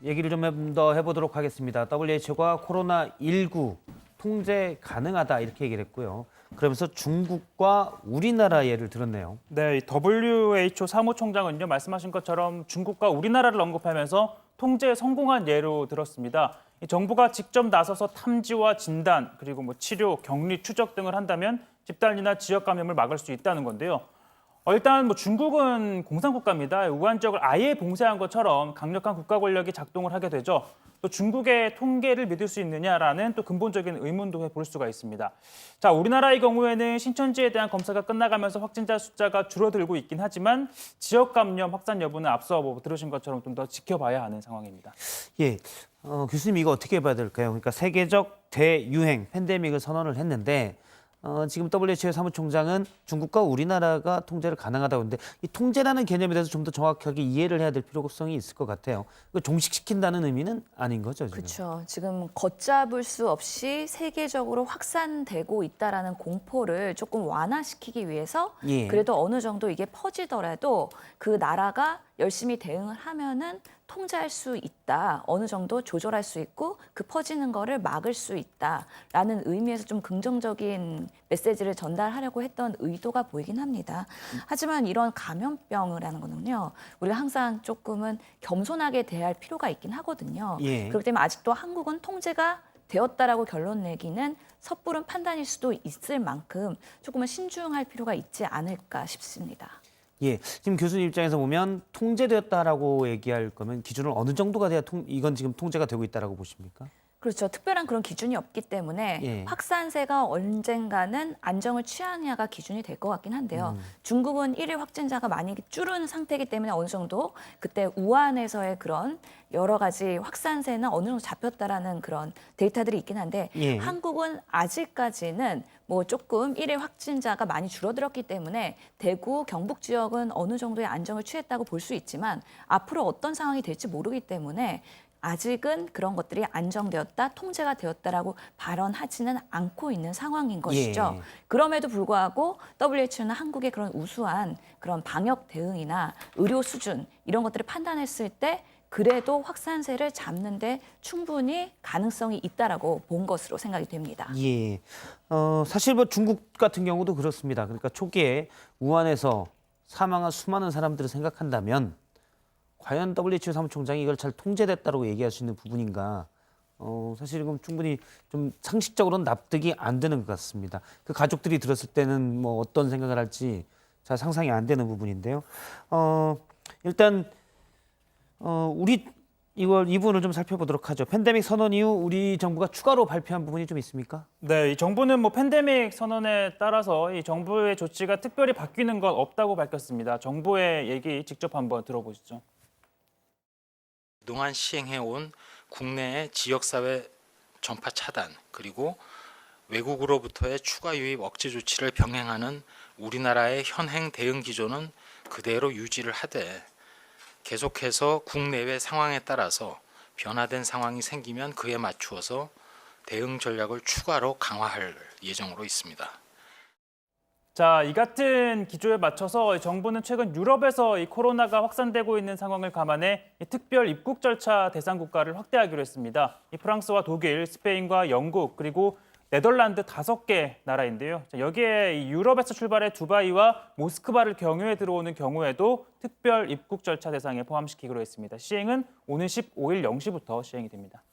얘기를 좀 더 해보도록 하겠습니다. WHO가 코로나19 통제 가능하다 이렇게 얘기를 했고요. 그러면서 중국과 우리나라 예를 들었네요. 네, 이 WHO 사무총장은요, 말씀하신 것처럼 중국과 우리나라를 언급하면서 통제에 성공한 예로 들었습니다. 이 정부가 직접 나서서 탐지와 진단, 그리고 치료, 격리, 추적 등을 한다면 집단이나 지역 감염을 막을 수 있다는 건데요. 일단 중국은 공산국가입니다. 우한 지역을 아예 봉쇄한 것처럼 강력한 국가 권력이 작동을 하게 되죠. 또 중국의 통계를 믿을 수 있느냐라는 또 근본적인 의문도 해볼 수가 있습니다. 자, 우리나라의 경우에는 신천지에 대한 검사가 끝나가면서 확진자 숫자가 줄어들고 있긴 하지만 지역 감염 확산 여부는 앞서 들으신 것처럼 좀 더 지켜봐야 하는 상황입니다. 교수님 이거 어떻게 봐야 될까요? 그러니까 세계적 대유행 팬데믹을 선언을 했는데 지금 WHO 사무총장은 중국과 우리나라가 통제를 가능하다고 하는데 이 통제라는 개념에 대해서 좀 더 정확하게 이해를 해야 될 필요성이 있을 것 같아요. 종식시킨다는 의미는 아닌 거죠, 지금. 그렇죠. 지금 걷잡을 수 없이 세계적으로 확산되고 있다라는 공포를 조금 완화시키기 위해서 그래도 어느 정도 이게 퍼지더라도 그 나라가 열심히 대응을 하면은 통제할 수 있다. 어느 정도 조절할 수 있고 그 퍼지는 거를 막을 수 있다라는 의미에서 좀 긍정적인 메시지를 전달하려고 했던 의도가 보이긴 합니다. 하지만 이런 감염병이라는 거는요. 우리가 항상 조금은 겸손하게 대할 필요가 있긴 하거든요. 그렇기 때문에 아직도 한국은 통제가 되었다라고 결론 내기는 섣부른 판단일 수도 있을 만큼 조금은 신중할 필요가 있지 않을까 싶습니다. 지금 교수님 입장에서 보면 통제되었다라고 얘기할 거면 기준을 어느 정도가 돼야 이건 지금 통제가 되고 있다라고 보십니까? 그렇죠. 특별한 그런 기준이 없기 때문에 확산세가 언젠가는 안정을 취하느냐가 기준이 될 것 같긴 한데요. 중국은 일일 확진자가 많이 줄은 상태이기 때문에 어느 정도 그때 우한에서의 그런 여러 가지 확산세는 어느 정도 잡혔다라는 그런 데이터들이 있긴 한데 한국은 아직까지는 조금 일일 확진자가 많이 줄어들었기 때문에 대구, 경북 지역은 어느 정도의 안정을 취했다고 볼 수 있지만 앞으로 어떤 상황이 될지 모르기 때문에 아직은 그런 것들이 안정되었다, 통제가 되었다라고 발언하지는 않고 있는 상황인 것이죠. 그럼에도 불구하고 WHO는 한국의 그런 우수한 그런 방역 대응이나 의료 수준 이런 것들을 판단했을 때 그래도 확산세를 잡는데 충분히 가능성이 있다라고 본 것으로 생각이 됩니다. 사실 중국 같은 경우도 그렇습니다. 그러니까 초기에 우한에서 사망한 수많은 사람들을 생각한다면 과연 WHO 사무총장이 이걸 잘 통제됐다고 얘기할 수 있는 부분인가? 사실은 충분히 좀 상식적으로는 납득이 안 되는 것 같습니다. 그 가족들이 들었을 때는 어떤 생각을 할지 잘 상상이 안 되는 부분인데요. 일단 우리 이 부분을 좀 살펴보도록 하죠. 팬데믹 선언 이후 우리 정부가 추가로 발표한 부분이 좀 있습니까? 네, 이 정부는 팬데믹 선언에 따라서 이 정부의 조치가 특별히 바뀌는 건 없다고 밝혔습니다. 정부의 얘기 직접 한번 들어보시죠. 그동안 시행해온 국내의 지역사회 전파 차단 그리고 외국으로부터의 추가 유입 억제 조치를 병행하는 우리나라의 현행 대응 기조는 그대로 유지를 하되 계속해서 국내외 상황에 따라서 변화된 상황이 생기면 그에 맞추어서 대응 전략을 추가로 강화할 예정으로 있습니다. 자, 이 같은 기조에 맞춰서 정부는 최근 유럽에서 이 코로나가 확산되고 있는 상황을 감안해 특별 입국 절차 대상 국가를 확대하기로 했습니다. 이 프랑스와 독일, 스페인과 영국, 그리고 네덜란드 5개 나라인데요. 여기에 이 유럽에서 출발해 두바이와 모스크바를 경유해 들어오는 경우에도 특별 입국 절차 대상에 포함시키기로 했습니다. 시행은 오는 15일 0시부터 시행이 됩니다.